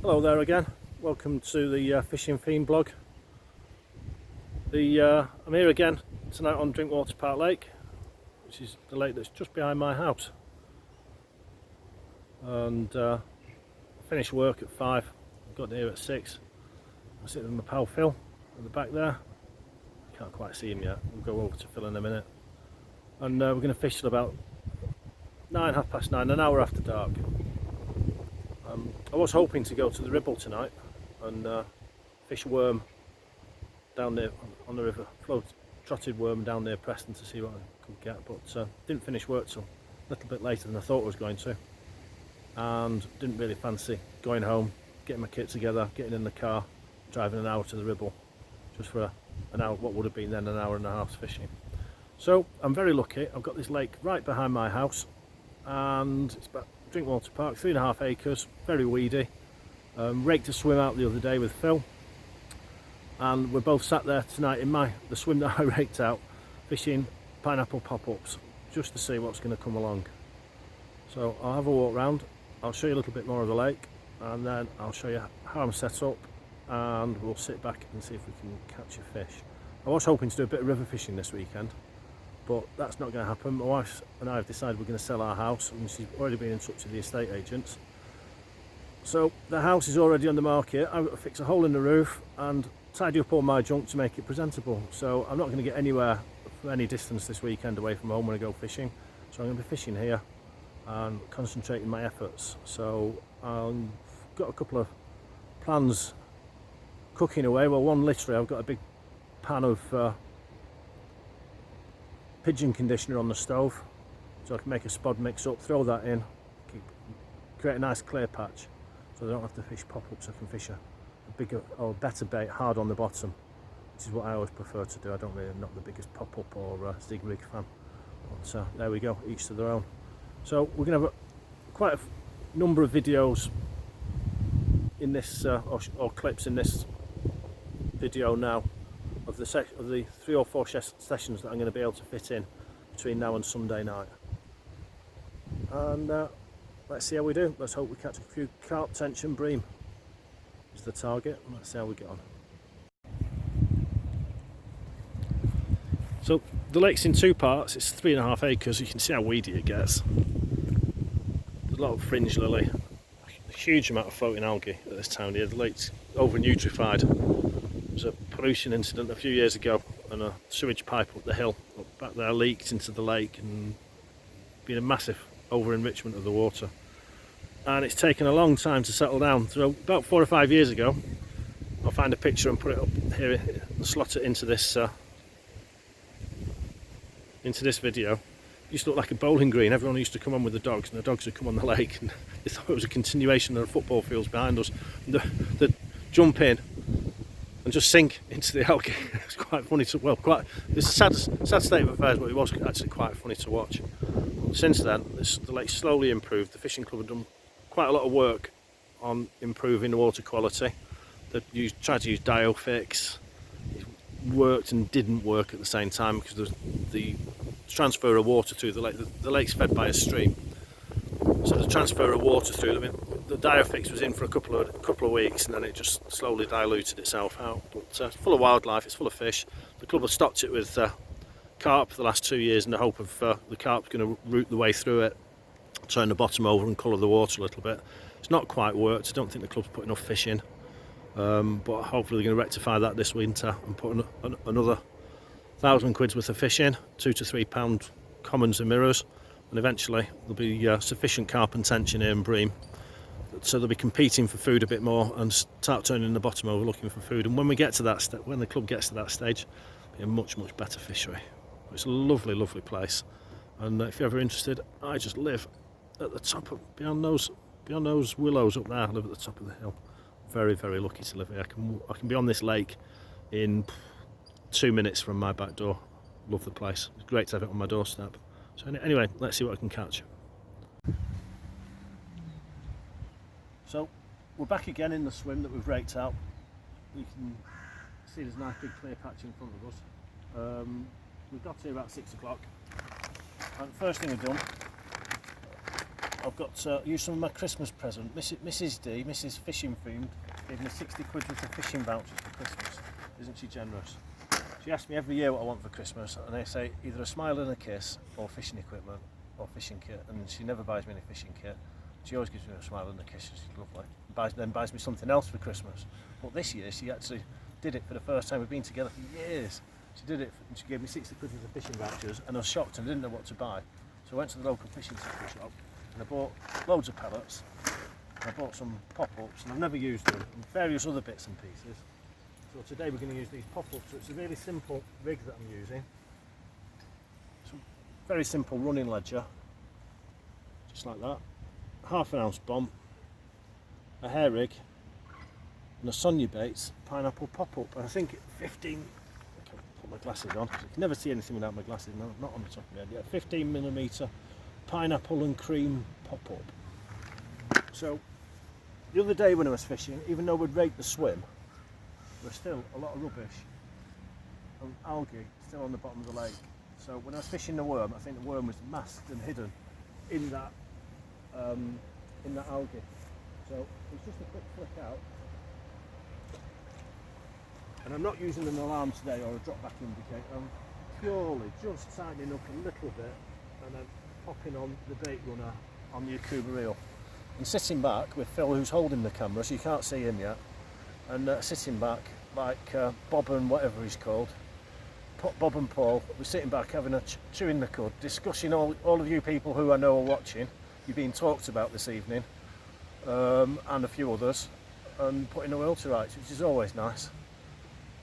Hello there again, welcome to the Fishing Fiend blog. I'm here again tonight on Drinkwater Park Lake, which is the lake that's just behind my house. And I finished work at 5, got here at 6. I'm sitting with my pal Phil at the back there. Can't quite see him yet, we'll go over to Phil in a minute. And we're going to fish till about 9, half past 9, an hour after dark. I was hoping to go to the Ribble tonight and fish worm down there on the river, trotted worm down near Preston to see what I could get, but didn't finish work till a little bit later than I thought I was going to, and didn't really fancy going home, getting my kit together, getting in the car, driving an hour to the Ribble just for an hour, what would have been then an hour and a half's fishing. So I'm very lucky, I've got this lake right behind my house, and it's about Drinkwater Park, 3.5 acres, very weedy. Raked a swim out the other day with Phil, and we're both sat there tonight in the swim that I raked out, fishing pineapple pop-ups just to see what's going to come along. So I'll have a walk round, I'll show you a little bit more of the lake, and then I'll show you how I'm set up, and we'll sit back and see if we can catch a fish. I was hoping to do a bit of river fishing this weekend, but that's not going to happen. My wife and I have decided we're going to sell our house, and she's already been in touch with the estate agents. So the house is already on the market. I've got to fix a hole in the roof and tidy up all my junk to make it presentable. So I'm not going to get anywhere for any distance this weekend away from home when I go fishing. So I'm going to be fishing here and concentrating my efforts. So I've got a couple of plans cooking away. Well, one literally, I've got a big pan of pigeon conditioner on the stove, so I can make a spod mix up, throw that in, create a nice clear patch so I don't have to fish pop-ups. I can fish a bigger or better bait hard on the bottom, which is what I always prefer to do. I'm not the biggest pop-up or zig rig fan, but there we go, each to their own. So we're going to have quite a number of videos in this or clips in this video now of the 3 or 4 sessions that I'm going to be able to fit in between now and Sunday night. And let's see how we do. Let's hope we catch a few carp, tension, bream is the target. Let's see how we get on. So the lake's in 2 parts. It's 3.5 acres. You can see how weedy it gets. There's a lot of fringe lily, a huge amount of floating algae at this time of year. The lake's over nutrified. There was a pollution incident a few years ago, and a sewage pipe up the hill up back there leaked into the lake, and been a massive over enrichment of the water, and it's taken a long time to settle down. So about 4 or 5 years ago, I'll find a picture and put it up here and slot it into this video. It used to look like a bowling green. Everyone used to come on with the dogs, and the dogs would come on the lake, and they thought it was a continuation of the football fields behind us. They'd jump in and just sink into the algae. It's quite funny to, well, it's a sad state of affairs, but it was actually quite funny to watch. Since then, the lake slowly improved. The fishing club had done quite a lot of work on improving the water quality. They tried to use Diofix. It worked and didn't work at the same time because the transfer of water through the lake. The lake's fed by a stream, so the transfer of water through the Diofix was in for a couple of weeks, and then it just slowly diluted itself out. But it's full of wildlife, it's full of fish. The club has stocked it with carp for the last 2 years in the hope of the carp's going to root the way through it, turn the bottom over and colour the water a little bit. It's not quite worked. I don't think the club's put enough fish in, but hopefully they're going to rectify that this winter and put another £1,000 worth of fish in, 2 to 3 pound commons and mirrors, and eventually there'll be sufficient carp and tension here and bream, so they'll be competing for food a bit more and start turning the bottom over looking for food. And when we get to that when the club gets to that stage, it'll be a much better fishery. It's a lovely place, and if you're ever interested, I just live at the top of beyond those willows up there. I live at the top of the hill. Very lucky to live here. I can be on this lake in 2 minutes from my back door. Love the place. It's great to have it on my doorstep. So anyway, let's see what I can catch. So we're back again in the swim that we've raked out. You can see there's a nice big clear patch in front of us. We got here about 6 o'clock, and the first thing we've done I've got used some of my Christmas present. Mrs D, Mrs Fishing Fiend, gave me 60 quid worth of fishing vouchers for Christmas. Isn't she generous? She asks me every year what I want for Christmas, and I say either a smile and a kiss, or fishing equipment, or fishing kit. And she never buys me any fishing kit. She always gives me a smile and a kiss. She's lovely. Then buys me something else for Christmas. But this year she actually did it for the first time. We've been together for years. She did it, and she gave me 60 quid worth of fishing vouchers, and I was shocked and didn't know what to buy. So I went to the local fishing tackle shop, and I bought loads of pellets. I bought some pop-ups, and I've never used them, and various other bits and pieces. So today we're going to use these pop-ups. So it's a really simple rig that I'm using. It's a very simple running ledger, just like that. Half an ounce bomb, a hair rig, and a Sonia Baits pineapple pop-up. And I think 15. I can put my glasses on. I can never see anything without my glasses. No, not on the top of my head yet. 15mm pineapple and cream pop-up. So the other day when I was fishing, even though we'd raked the swim, there was still a lot of rubbish and algae still on the bottom of the lake. So when I was fishing the worm, I think the worm was masked and hidden in that algae. So it's just a quick flick out, and I'm not using an alarm today or a drop back indicator. I'm purely just tightening up a little bit and then popping on the bait runner on the Akuba reel, and sitting back with Phil, who's holding the camera, so you can't see him yet, and sitting back like Bob and whatever he's called, Bob and Paul. We're sitting back having a chewing the cud, discussing all of you people who I know are watching. You're being talked about this evening, and a few others, and putting the world to rights, which is always nice.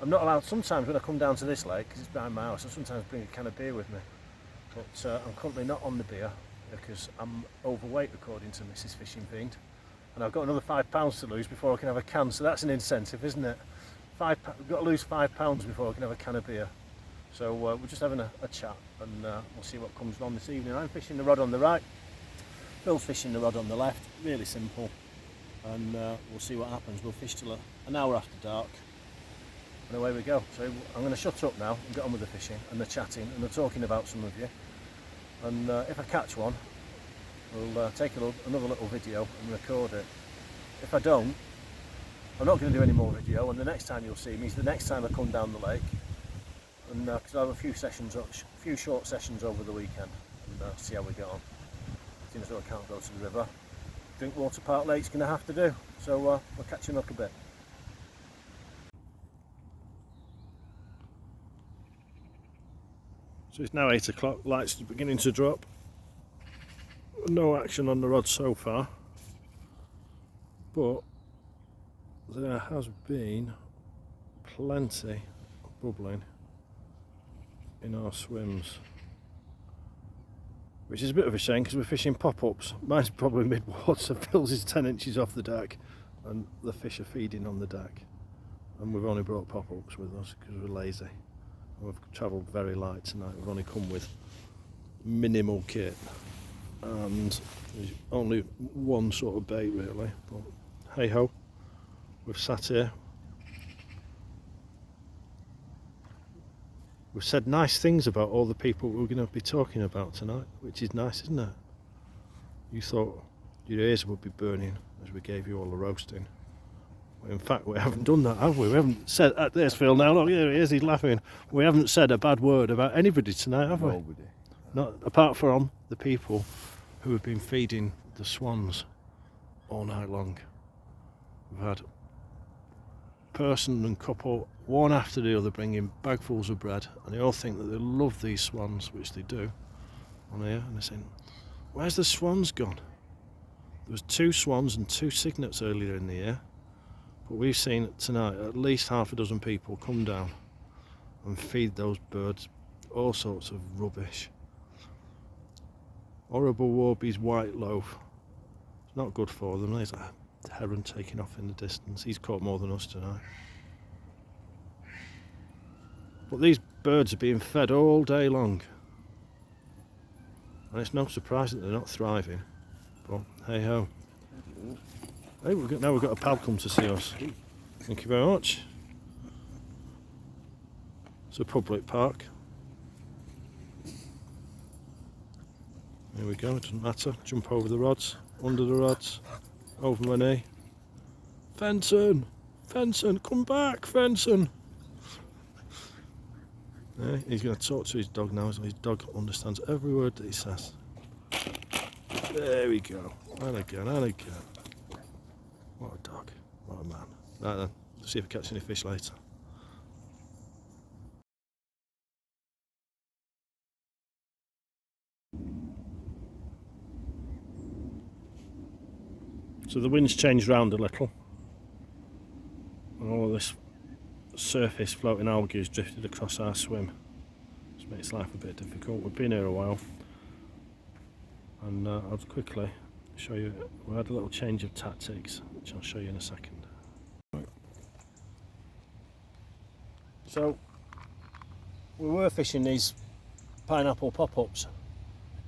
I'm not allowed, sometimes when I come down to this lake, because it's behind my house, I sometimes bring a can of beer with me, but I'm currently not on the beer because I'm overweight according to Mrs Fishing Fiend, and I've got another £5 to lose before I can have a can, so that's an incentive, isn't it? We've got to lose £5 before I can have a can of beer. So we're just having a chat, and we'll see what comes on this evening. I'm fishing the rod on the right, Phil's fishing the rod on the left, really simple, and we'll see what happens. We'll fish till an hour after dark, and away we go. So I'm going to shut up now and get on with the fishing and the chatting and the talking about some of you, and if I catch one, we'll take another little video and record it. If I don't, I'm not going to do any more video, and the next time you'll see me is the next time I come down the lake, and because I have a few short sessions over the weekend, and see how we get on. Seeing as though I can't go to the river, Drinkwater Park Lake's going to have to do. So we'll catch you up a bit. So it's now 8 o'clock, lights are beginning to drop. No action on the rod so far, but there has been plenty of bubbling in our swims, which is a bit of a shame because we're fishing pop-ups. Mine's probably mid-water, Phil's is 10 inches off the deck, and the fish are feeding on the deck, and we've only brought pop-ups with us because we're lazy. We've travelled very light tonight. We've only come with minimal kit, and there's only one sort of bait really, but hey ho, we've sat here. We've said nice things about all the people we're going to be talking about tonight, which is nice, isn't it? You thought your ears would be burning as we gave you all a roasting. In fact, we haven't done that, have we? We haven't said, there's Phil now, look, here he is, he's laughing. We haven't said a bad word about anybody tonight, have we? Nobody. Not apart from the people who have been feeding the swans all night long. We've had person and couple, one after the other, bringing bagfuls of bread, and they all think that they love these swans, which they do, on here, and they're saying, where's the swans gone? There was 2 swans and 2 cygnets earlier in the year, but we've seen tonight at least half a dozen people come down and feed those birds all sorts of rubbish. Horrible Warby's white loaf. It's not good for them. There's a heron taking off in the distance. He's caught more than us tonight. But these birds are being fed all day long, and it's no surprise that they're not thriving. But hey ho. Hey, now we've got a pal come to see us. Thank you very much. It's a public park. Here we go, it doesn't matter. Jump over the rods, under the rods, over my knee. Fenton! Fenton, come back, Fenton! Yeah, he's going to talk to his dog now, so his dog understands every word that he says. There we go. And again, and again. What a dog. What a man. Right then, let's see if we catch any fish later. So the wind's changed round a little. And all of this surface floating algae has drifted across our swim. Which makes life a bit difficult. We've been here a while. And I'll quickly show you, we had a little change of tactics, which I'll show you in a second. So, we were fishing these pineapple pop-ups.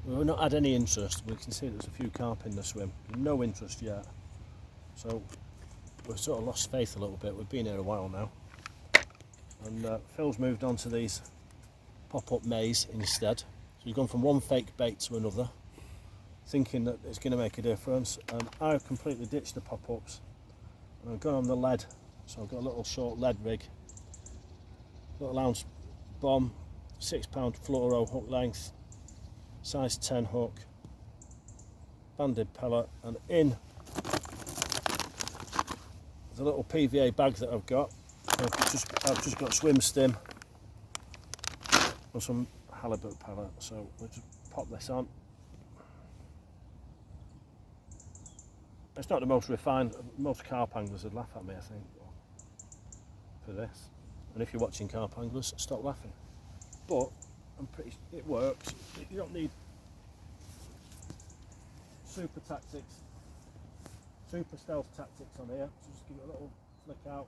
We've not had any interest. We can see there's a few carp in the swim. No interest yet. So, we've sort of lost faith a little bit. We've been here a while now. And Phil's moved on to these pop-up maize instead. So he's gone from one fake bait to another, thinking that it's going to make a difference. I've completely ditched the pop-ups and I've gone on the lead. So I've got a little short lead rig, little ounce bomb, 6 pound fluoro hook length, size 10 hook, banded pellet, and in the little PVA bag that I've got, I've just got swim stim and some halibut pellet. So we'll just pop this on. It's not the most refined, most carp anglers would laugh at me, I think, for this. And if you're watching carp anglers, stop laughing. But it works. You don't need super tactics, super stealth tactics on here. So just give it a little flick out.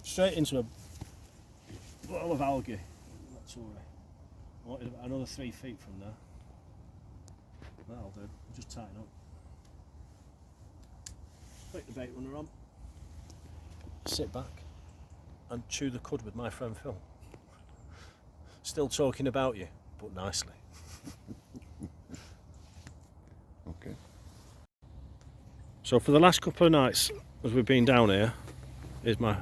Straight into a bottle of algae. That's all right. I wanted about another 3 feet from there. That'll do. Just tighten up. Put the bait runner on. Sit back and chew the cud with my friend Phil. Still talking about you, but nicely. Okay. So for the last couple of nights, as we've been down here, here's my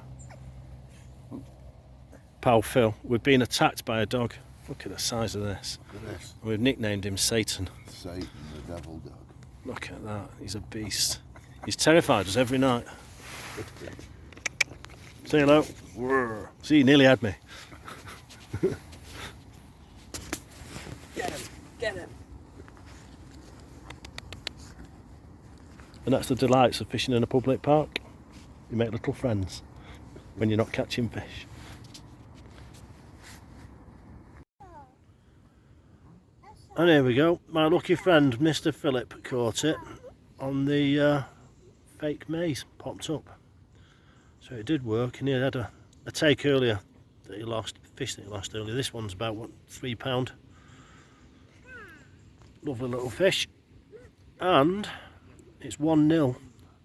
pal Phil. We've been attacked by a dog. Look at the size of this. Look at this. We've nicknamed him Satan. Satan, the devil dog. Look at that. He's a beast. He's terrified us every night. Say hello. See, he nearly had me. Get him! Get him! And that's the delights of fishing in a public park. You make little friends when you're not catching fish. And here we go. My lucky friend Mr. Philip caught it on the fake maize, popped up. So it did work, and he had a take earlier that he lost, fish that he lost earlier. This one's about, what, 3 pound. Lovely little fish. And it's 1-0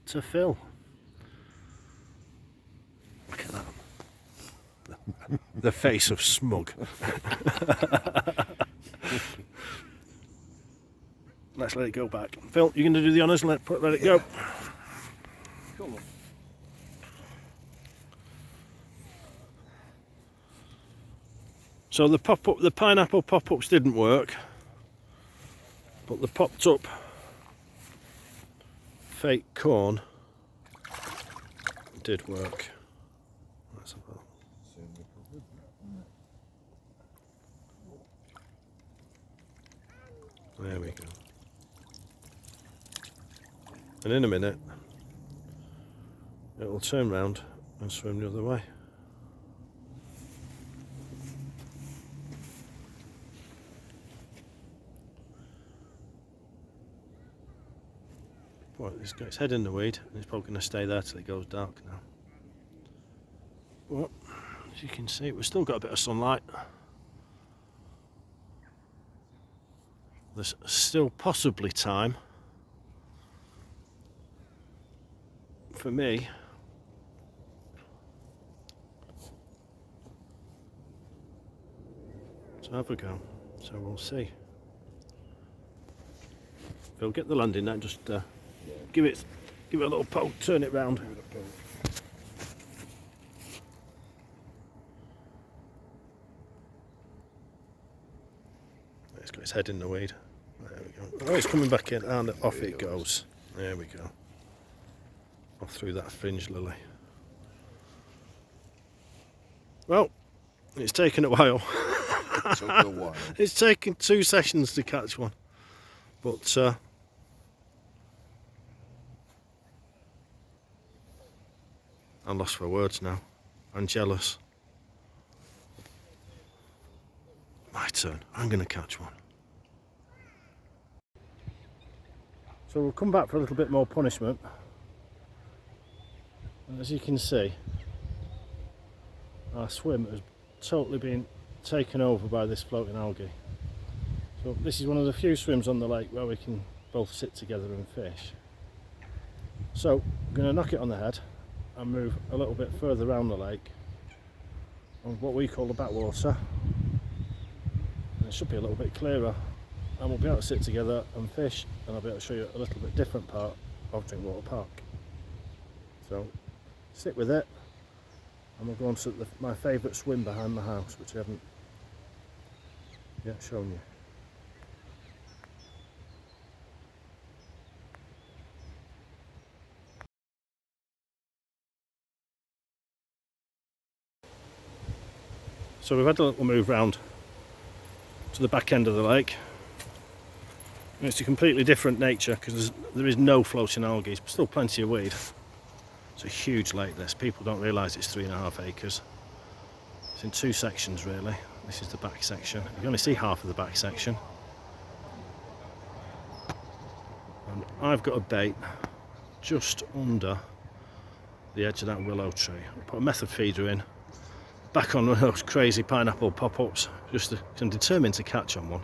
to Phil. Look at that. The face of smug. Let's let it go back. Phil, you're going to do the honours and let it go. Come on. So the pineapple pop-ups didn't work, but the popped up fake corn did work. Let's have a look. There we go. And in a minute, it'll turn round and swim the other way. Well, it's got its head in the weed, and it's probably going to stay there till it goes dark now. But, as you can see, we've still got a bit of sunlight. There's still possibly time for me to have a go. So we'll see. Phil, get the landing net, just give it a little poke, turn it round. It's got its head in the weed. There we go. Oh, it's coming back in, and off it goes. There we go. Off through that fringe lily. Well, it's taken a while. It took a while. It's taken 2 sessions to catch one, but I'm lost for words now. I'm jealous. My turn. I'm going to catch one. So we'll come back for a little bit more punishment. And as you can see, our swim has totally been taken over by this floating algae. So this is one of the few swims on the lake where we can both sit together and fish. So I'm going to knock it on the head and move a little bit further around the lake on what we call the backwater. And it should be a little bit clearer, and we'll be able to sit together and fish, and I'll be able to show you a little bit different part of Drinkwater Park. So sit with it, and we'll go on to my favourite swim behind the house, which I haven't yet shown you. So we've had a little move round to the back end of the lake. And it's a completely different nature because there is no floating algae, but still plenty of weed. It's a huge lake this. People don't realise it's 3.5 acres. It's in 2 sections really. This is the back section. You can only see half of the back section. And I've got a bait just under the edge of that willow tree. I'll put a method feeder in, back on one of those crazy pineapple pop-ups, just to, I'm determined to catch on one.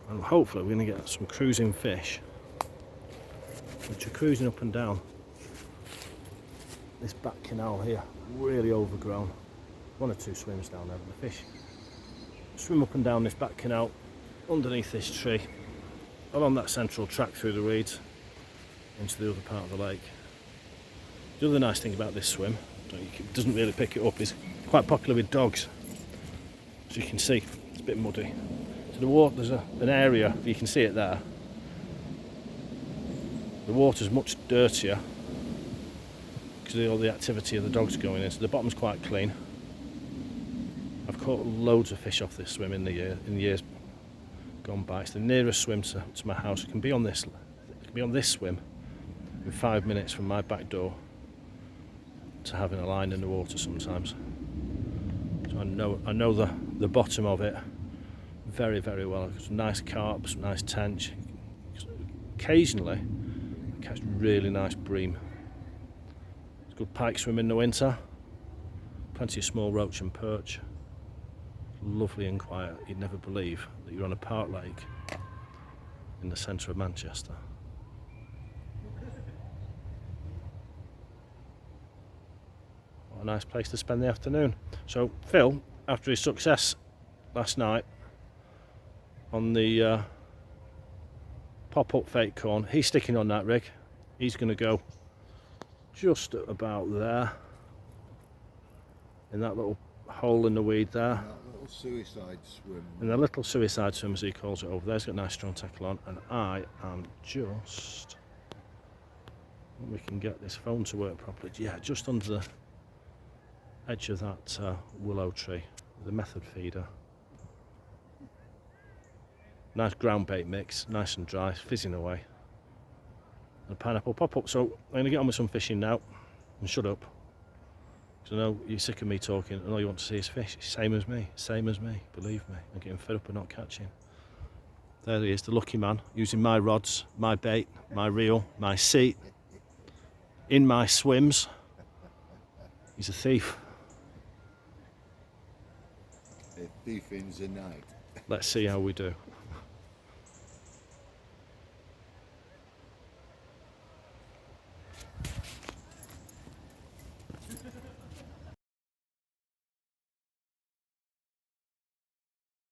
And hopefully we're going to get some cruising fish, which are cruising up and down this back canal here, really overgrown. 1 or 2 swims down there, but the fish swim up and down this back canal, underneath this tree, along that central track through the reeds, into the other part of the lake. The other nice thing about this swim, it doesn't really pick it up, is quite popular with dogs. As you can see, it's a bit muddy. So the water, there's an area, you can see it there. The water's much dirtier because of all the activity of the dogs going in. So the bottom's quite clean. I've caught loads of fish off this swim in the years gone by. It's the nearest swim to my house. It can be on this swim in 5 minutes from my back door to having a line in the water sometimes. So I know the bottom of it very, very well. It's nice carp, some nice tench. Occasionally I catch really nice bream. It's good pike swim in the winter. Plenty of small roach and perch. Lovely and quiet. You'd never believe that you're on a park lake in the centre of Manchester. What a nice place to spend the afternoon. So Phil, after his success last night on the pop-up fake corn, he's sticking on that rig. He's going to go just about there, in that little hole in the weed there. That little suicide swim. And the little suicide swim, as he calls it, over there. He's got a nice strong tackle on, and I am just, we can get this phone to work properly, yeah, just under the edge of that willow tree, the method feeder. Nice ground bait mix, nice and dry, fizzing away. And a pineapple pop-up. So I'm going to get on with some fishing now and shut up. Because I know you're sick of me talking and all you want to see is fish. Same as me, believe me. I'm getting fed up of not catching. There he is, the lucky man, using my rods, my bait, my reel, my seat, in my swims. He's a thief. A thief in the night. Let's see how we do.